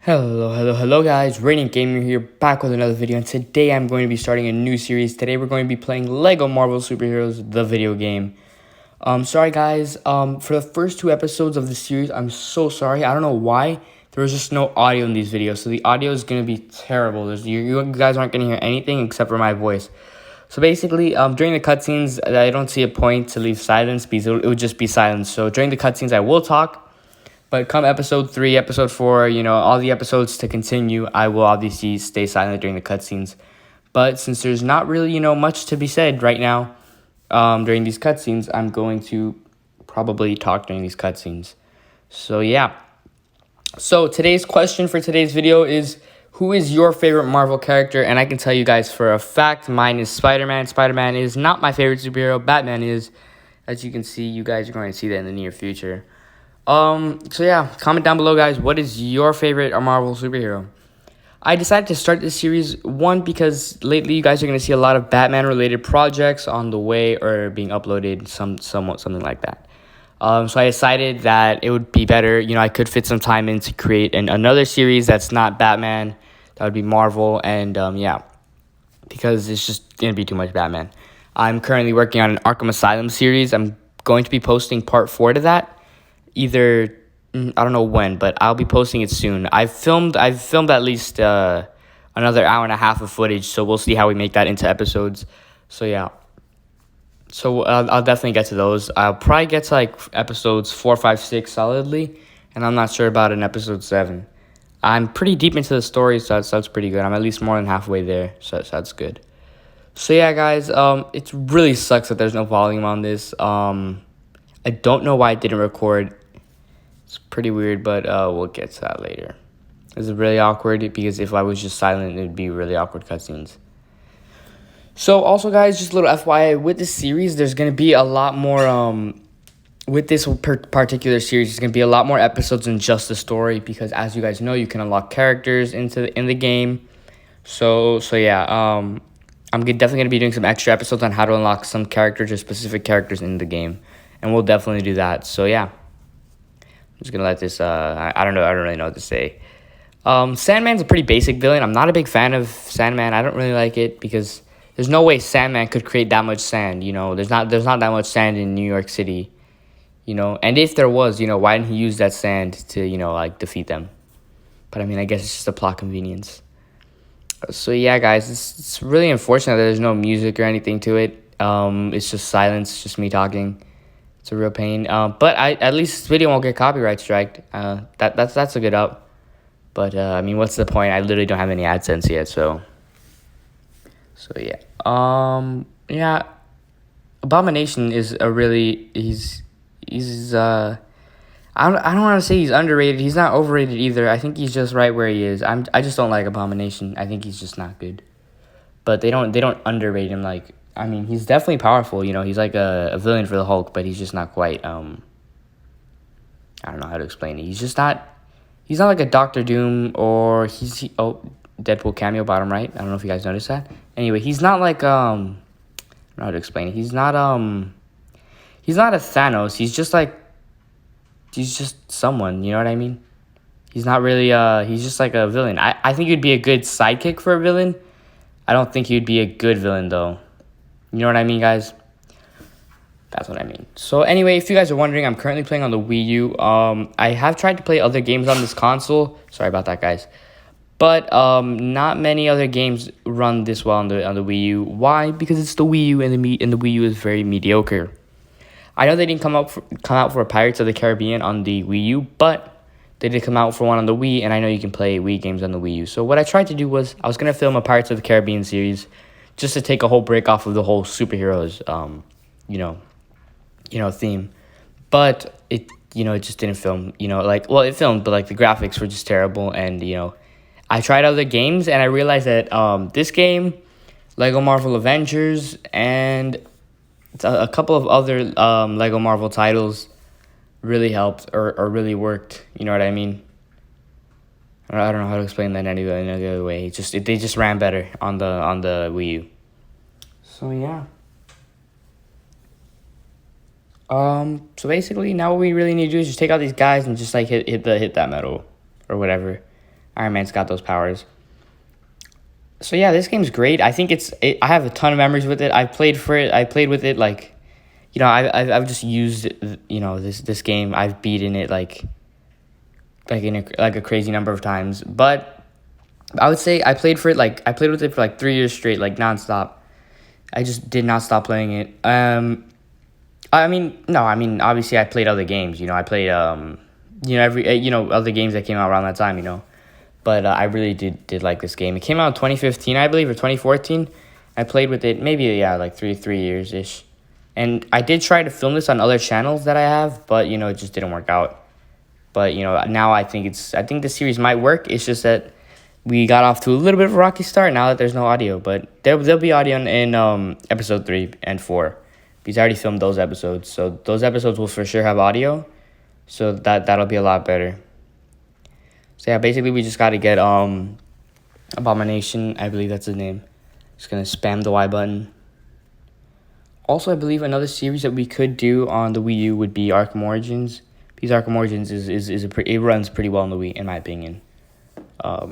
Hello guys, Radiant Gamer here, back with another video, and today I'm going to be starting a new series. Today we're going to be playing LEGO Marvel Superheroes, the video game. Sorry guys, for the first two episodes of the series, I'm so sorry. I don't know why, there was just no audio in these videos, so the audio is going to be terrible. You guys aren't going to hear anything except for my voice. So basically, during the cutscenes, I don't see a point to leave silence because it would just be silence. So during the cutscenes, I will talk. But come episode 3, episode 4, all the episodes to continue, I will obviously stay silent during the cutscenes. But since there's not really, much to be said right now during these cutscenes, I'm going to probably talk during these cutscenes. So, yeah. So, today's question for today's video is, who is your favorite Marvel character? And I can tell you guys for a fact, mine is Spider-Man. Spider-Man is not my favorite superhero. Batman is. As you can see, you guys are going to see that in the near future. So yeah, comment down below, guys, what is your favorite Marvel superhero? I decided to start this series, one, because lately you guys are going to see a lot of Batman-related projects on the way or being uploaded, something like that. So I decided that it would be better, I could fit some time in to create another series that's not Batman, that would be Marvel, and yeah, because it's just going to be too much Batman. I'm currently working on an Arkham Asylum series. I'm going to be posting part 4 to that. Either I don't know when, but I'll be posting it soon. I've filmed at least another hour and a half of footage, so we'll see how we make that into episodes. So yeah, so I'll definitely get to those. I'll probably get to like episodes 4, 5, 6 solidly, and I'm not sure about an episode 7. I'm pretty deep into the story, so that's pretty good. I'm at least more than halfway there, so that's good. So yeah, guys, it really sucks that there's no volume on this. I don't know why it didn't record. It's pretty weird, but we'll get to that later. This is really awkward because if I was just silent, it would be really awkward cutscenes. So also, guys, just a little FYI, with this series, there's going to be a lot more, with this particular series, there's going to be a lot more episodes than just the story because, as you guys know, you can unlock characters in the game. So yeah, I'm definitely going to be doing some extra episodes on how to unlock some characters or specific characters in the game. And we'll definitely do that. So yeah, I'm just gonna let this. I don't know. I don't really know what to say. Sandman's a pretty basic villain. I'm not a big fan of Sandman. I don't really like it because there's no way Sandman could create that much sand. There's not that much sand in New York City. And if there was, why didn't he use that sand to defeat them? But I mean, I guess it's just a plot convenience. So yeah, guys, it's really unfortunate that there's no music or anything to it. It's just silence, just me talking. It's a real pain. But at least this video won't get copyright striked. That's a good up. But I mean, what's the point? I literally don't have any AdSense yet, so yeah. Yeah. Abomination is a really he's I don't want to say he's underrated. He's not overrated either. I think he's just right where he is. I just don't like Abomination. I think he's just not good. But they don't underrate him like. I mean, he's definitely powerful, he's like a villain for the Hulk, but he's just not quite, I don't know how to explain it. He's not like a Doctor Doom or Deadpool cameo bottom right. I don't know if you guys noticed that. Anyway, he's not like, I don't know how to explain it. He's not a Thanos. He's just someone, you know what I mean? He's not really, he's just like a villain. I think he'd be a good sidekick for a villain. I don't think he'd be a good villain, though. You know what I mean, guys? That's what I mean. So anyway, if you guys are wondering, I'm currently playing on the Wii U. I have tried to play other games on this console. Sorry about that, guys. But not many other games run this well on the Wii U. Why? Because it's the Wii U, and the Wii U is very mediocre. I know they didn't come out for Pirates of the Caribbean on the Wii U, but they did come out for one on the Wii, and I know you can play Wii games on the Wii U. So what I tried to do was I was gonna film a Pirates of the Caribbean series, just to take a whole break off of the whole superheroes, theme. But it just didn't film. It filmed, but the graphics were just terrible. And I tried other games, and I realized that this game, Lego Marvel Avengers, and a couple of other Lego Marvel titles really helped or really worked. You know what I mean? I don't know how to explain that any other way. They just ran better on the Wii U. So yeah. So basically, now what we really need to do is just take out these guys and just hit that metal or whatever. Iron Man's got those powers. So yeah, this game's great. I think I have a ton of memories with it. I played with it like, I've just used this game. I've beaten it like a crazy number of times. But I would say I played with it for like 3 years straight, like nonstop. I just did not stop playing it. Obviously I played other games. I played other games that came out around that time. But I really did like this game. It came out in 2015, I believe, or 2014. I played with it maybe, like 3 years-ish. And I did try to film this on other channels that I have, but, it just didn't work out. But, now I think the series might work. It's just that we got off to a little bit of a rocky start now that there's no audio. But there'll be audio in episode 3 and 4. Because I already filmed those episodes. So those episodes will for sure have audio. So that'll be a lot better. So yeah, basically we just got to get Abomination, I believe that's his name. Just going to spam the Y button. Also, I believe another series that we could do on the Wii U would be Arkham Origins. Because Arkham Origins it runs pretty well on the Wii, in my opinion. I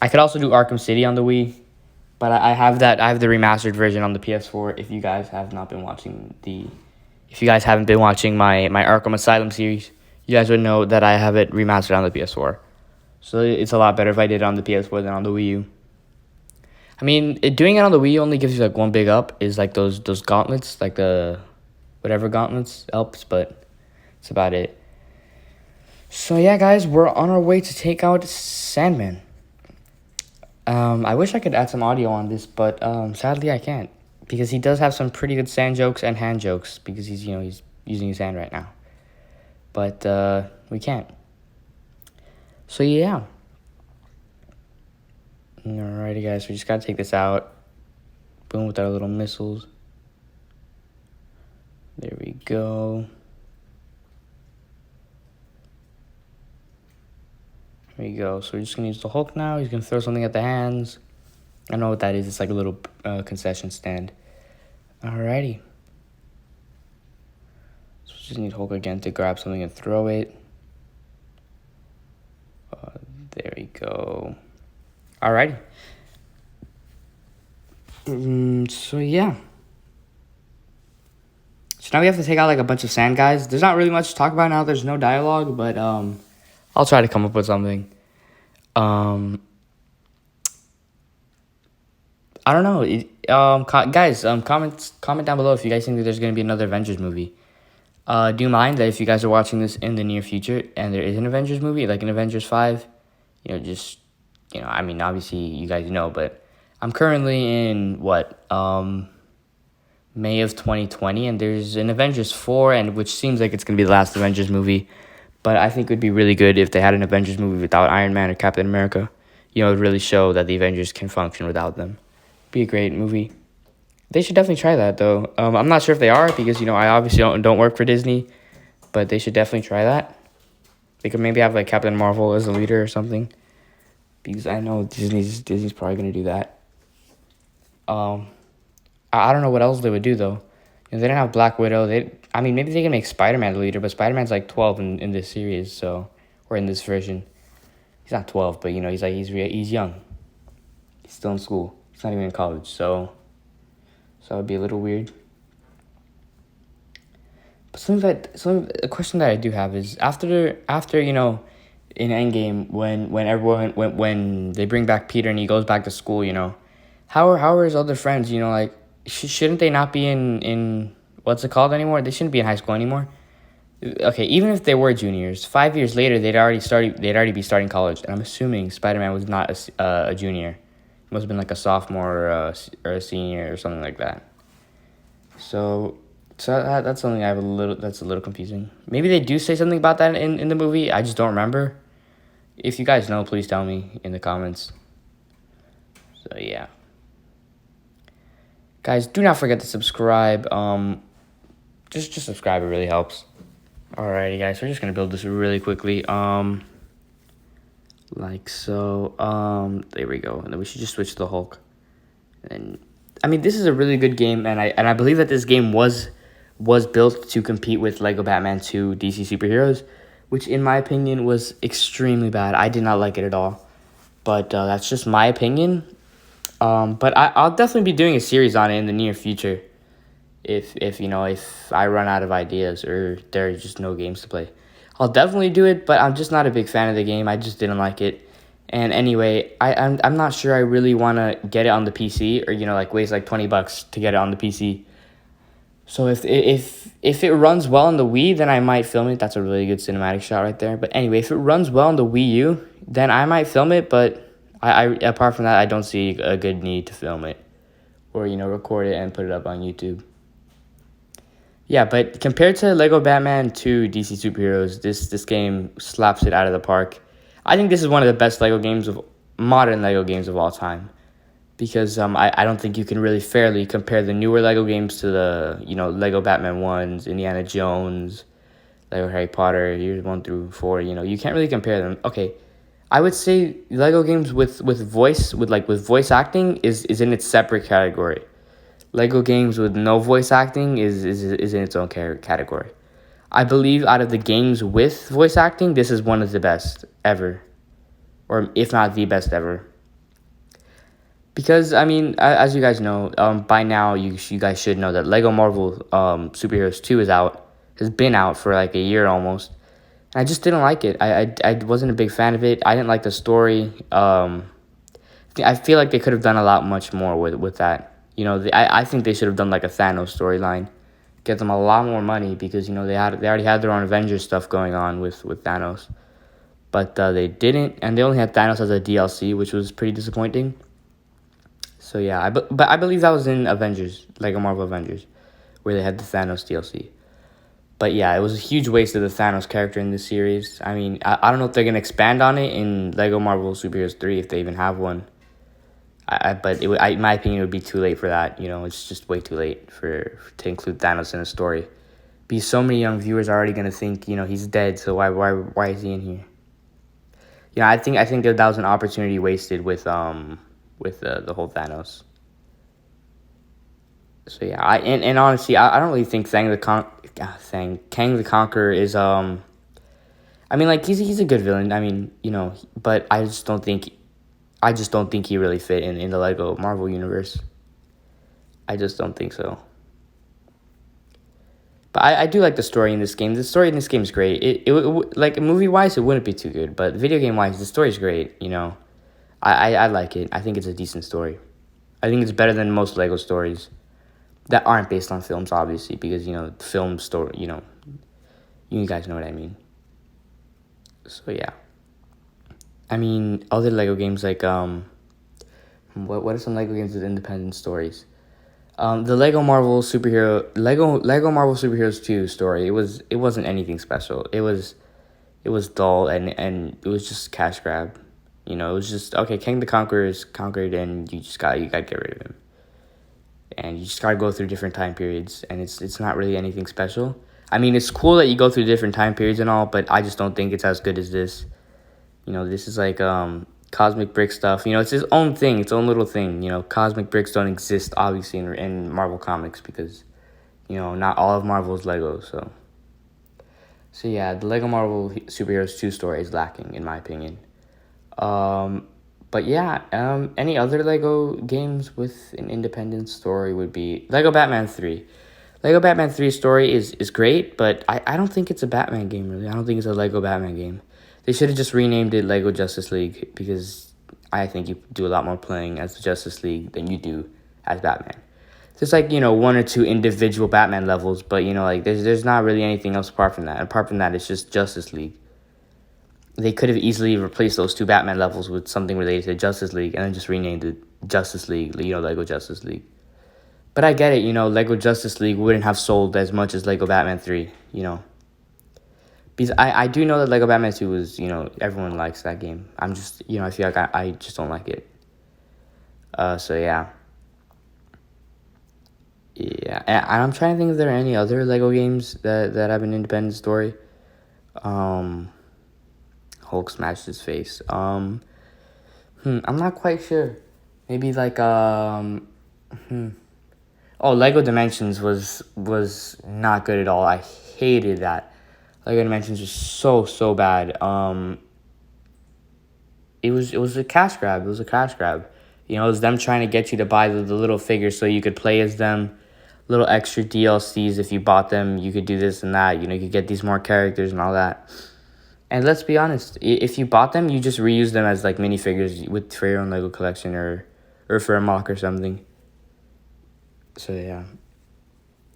could also do Arkham City on the Wii, but I have the remastered version on the PS4. If you guys haven't been watching my Arkham Asylum series, you guys would know that I have it remastered on the PS4. So it's a lot better if I did it on the PS4 than on the Wii U. I mean, doing it on the Wii U only gives you like one big up, is like those gauntlets, like the whatever gauntlets helps, but that's about it. So yeah, guys, we're on our way to take out Sandman. I wish I could add some audio on this, but sadly I can't, because he does have some pretty good sand jokes and hand jokes, because he's using his hand right now. But we can't. So yeah. Alrighty, guys, we just gotta take this out. Boom, with our little missiles. There we go. There you go. So we're just going to use the Hulk now. He's going to throw something at the hands. I know what that is. It's like a little concession stand. Alrighty. So we just need Hulk again to grab something and throw it. There we go. Alrighty. So yeah. So now we have to take out like a bunch of sand guys. There's not really much to talk about now. There's no dialogue, but I'll try to come up with something. I don't know. Guys, comment down below if you guys think that there's gonna be another Avengers movie. Do you mind that if you guys are watching this in the near future and there is an Avengers movie, like an Avengers 5, obviously you guys know, but I'm currently in May of 2020, and there's an Avengers 4, and which seems like it's gonna be the last Avengers movie. But I think it would be really good if they had an Avengers movie without Iron Man or Captain America. It would really show that the Avengers can function without them. Be a great movie. They should definitely try that, though. I'm not sure if they are, because, I obviously don't work for Disney. But they should definitely try that. They could maybe have, like, Captain Marvel as a leader or something. Because I know Disney's probably going to do that. I don't know what else they would do, though. They didn't have Black Widow. Maybe they can make Spider-Man the leader, but Spider-Man's like 12 in this series, or in this version. He's not 12, but he's young. He's still in school. He's not even in college, so it would be a little weird. But a question that I do have is after in Endgame when they bring back Peter and he goes back to school, how are his other friends? Shouldn't they not be in what's it called anymore? They shouldn't be in high school anymore. Okay, even if they were juniors, 5 years later they'd already be starting college. And I'm assuming Spider-Man was not a junior. He must have been like a sophomore or a senior or something like that. So that's something that's a little confusing. Maybe they do say something about that in the movie. I just don't remember. If you guys know, please tell me in the comments. So yeah. Guys, do not forget to subscribe. Just subscribe. It really helps. Alrighty, guys. We're just gonna build this really quickly. Like so. There we go. And then we should just switch to the Hulk. And this is a really good game, and I believe that this game was built to compete with Lego Batman 2 DC Superheroes, which in my opinion was extremely bad. I did not like it at all. but that's just my opinion. But I'll definitely be doing a series on it in the near future. If I run out of ideas or there are just no games to play, I'll definitely do it. But I'm just not a big fan of the game. I just didn't like it. And anyway, I'm not sure I really want to get it on the PC, or like waste like $20 to get it on the PC. So if it runs well on the Wii, then I might film it. That's a really good cinematic shot right there. But anyway, if it runs well on the Wii U, then I might film it. But I apart from that, I don't see a good need to film it or record it and put it up on YouTube. Yeah, but compared to Lego Batman 2 DC Superheroes, this game slaps it out of the park. I think this is one of the best modern Lego games of all time. Because I don't think you can really fairly compare the newer Lego games to the Lego Batman 1s, Indiana Jones, Lego Harry Potter, years 1 through 4. You can't really compare them. Okay, I would say Lego games with voice acting is in its separate category. Lego games with no voice acting is in its own category. I believe out of the games with voice acting, this is one of the best ever, or if not the best ever. Because, I mean, as you guys know, by now you guys should know that Lego Marvel Superheroes 2 has been out for like a year almost. And I just didn't like it. I wasn't a big fan of it. I didn't like the story. I feel like they could have done a lot much more with that. I think they should have done like a Thanos storyline. Get them a lot more money because, they already had their own Avengers stuff going on with Thanos. But they didn't, and they only had Thanos as a DLC, which was pretty disappointing. So yeah, but I believe that was in Avengers, Lego Marvel Avengers, where they had the Thanos DLC. But yeah, it was a huge waste of the Thanos character in this series. I mean, I don't know if they're gonna expand on it in Lego Marvel Superheroes 3 if they even have one. But in my opinion, it would be too late for that. It's just way too late to include Thanos in a story. Because so many young viewers are already gonna think he's dead. So why is he in here? I think that was an opportunity wasted with the whole Thanos. So yeah, and honestly, I don't really think Kang the Conqueror is I mean, like, he's a good villain. I mean, but I just don't think he really fit in the Lego Marvel universe. I just don't think so. But I do like the story in this game. The story in this game is great. It like movie wise, it wouldn't be too good, but video game wise, the story is great. I like it. I think it's a decent story. I think it's better than most Lego stories that aren't based on films, obviously, because, film story, you guys know what I mean. So, yeah. I mean, other Lego games, like, what are some Lego games with independent stories? The Lego Marvel Superheroes 2 story, it wasn't anything special. It was dull, and it was just cash grab. It was just, okay, Kang the Conqueror is conquered, and you gotta get rid of him. And you just gotta go through different time periods, and it's not really anything special. I mean, it's cool that you go through different time periods and all, but I just don't think it's as good as this. This is like Cosmic Brick stuff. It's its own thing, its own little thing. Cosmic Bricks don't exist, obviously, in Marvel Comics because, not all of Marvel is Lego, so yeah, the Lego Marvel Superheroes 2 story is lacking, in my opinion. But yeah, any other Lego games with an independent story would be Lego Batman 3. Lego Batman 3 story is great, but I don't think it's a Batman game, really. I don't think it's a Lego Batman game. They should have just renamed it Lego Justice League because I think you do a lot more playing as the Justice League than you do as Batman. There's like, one or two individual Batman levels, but, like, there's not really anything else apart from that. Apart from that, it's just Justice League. They could have easily replaced those two Batman levels with something related to Justice League and then just renamed it Justice League, Lego Justice League. But I get it, Lego Justice League wouldn't have sold as much as Lego Batman 3, Because I do know that Lego Batman 2 was, everyone likes that game. I'm just, I feel like I just don't like it. So yeah. Yeah, and I'm trying to think if there are any other Lego games that have an independent story. Hulk smashed his face. I'm not quite sure. Maybe like Oh, Lego Dimensions was not good at all. I hated that. Lego Dimensions was so bad. it was a cash grab. It was a cash grab. You know, it was them trying to get you to buy the little figures so you could play as them. Little extra DLCs if you bought them. You could do this and that. You know, you could get these more characters and all that. And let's be honest, if you bought them, you just reuse them as like minifigures for your own Lego collection or for a mock or something. So yeah.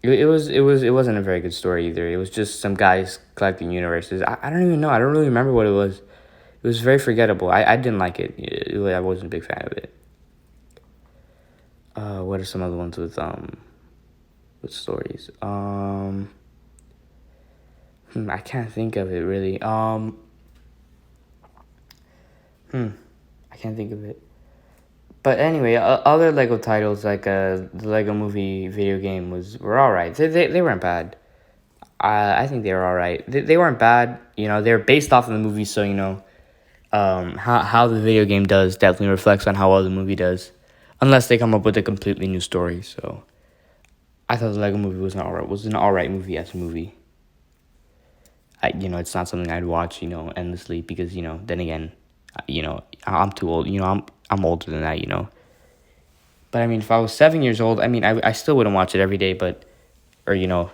It wasn't a very good story either. It was just some guys collecting universes. I don't even know. I don't really remember what it was. It was very forgettable. I didn't like it. I wasn't a big fan of it. What are some other ones with stories? I can't think of it really. I can't think of it. But anyway, other Lego titles like the Lego Movie video game were all right. They weren't bad. I think they were all right. They weren't bad. You know, they're based off of the movie, so you know, how the video game does definitely reflects on how well the movie does, unless they come up with a completely new story. So, I thought the Lego Movie was an all right movie as a movie. It's not something I'd watch, you know, endlessly because, you know, then again, you know, I'm too old. You know, I'm older than that, you know. But I mean, if I was 7 years old, I mean, I still wouldn't watch it every day, you know,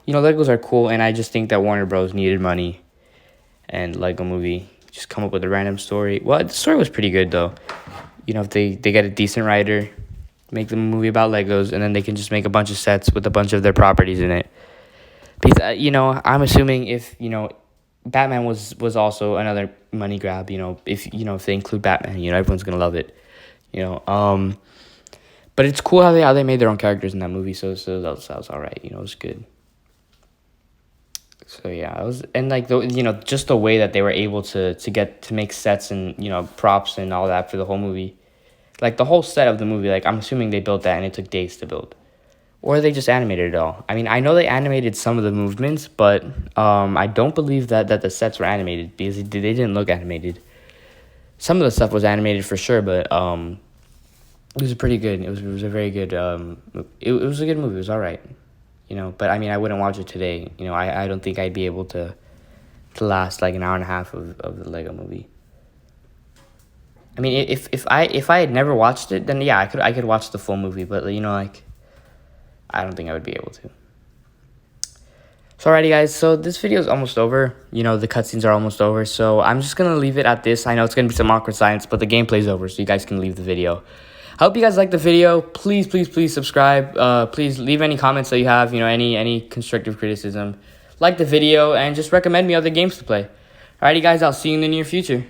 Legos are cool, and I just think that Warner Bros. Needed money, and Lego Movie just come up with a random story. Well, the story was pretty good though. You know, if they get a decent writer, make them a movie about Legos, and then they can just make a bunch of sets with a bunch of their properties in it. Because, you know, I'm assuming if, you know, Batman was also another money grab, you know, if they include Batman, you know, everyone's going to love it, you know. But it's cool how they made their own characters in that movie, so that was all right, you know, it was good. So, yeah, it was, and, like, just the way that they were able to make sets and, you know, props and all that for the whole movie. Like, the whole set of the movie, like, I'm assuming they built that and it took days to build. Or they just animated it all. I mean, I know they animated some of the movements, but I don't believe that the sets were animated because they didn't look animated. Some of the stuff was animated for sure, but it was pretty good. It was a very good. It was a good movie. It was all right, you know. But I mean, I wouldn't watch it today. You know, I don't think I'd be able to last like an hour and a half of the Lego Movie. I mean, if I had never watched it, then yeah, I could watch the full movie. But you know, like, I don't think I would be able to. So alrighty guys, so this video is almost over. You know, the cutscenes are almost over, so I'm just going to leave it at this. I know it's going to be some awkward silence, but the gameplay's over, so you guys can leave the video. I hope you guys liked the video. Please, please, please subscribe. Please leave any comments that you have, you know, any constructive criticism. Like the video, and just recommend me other games to play. Alrighty guys, I'll see you in the near future.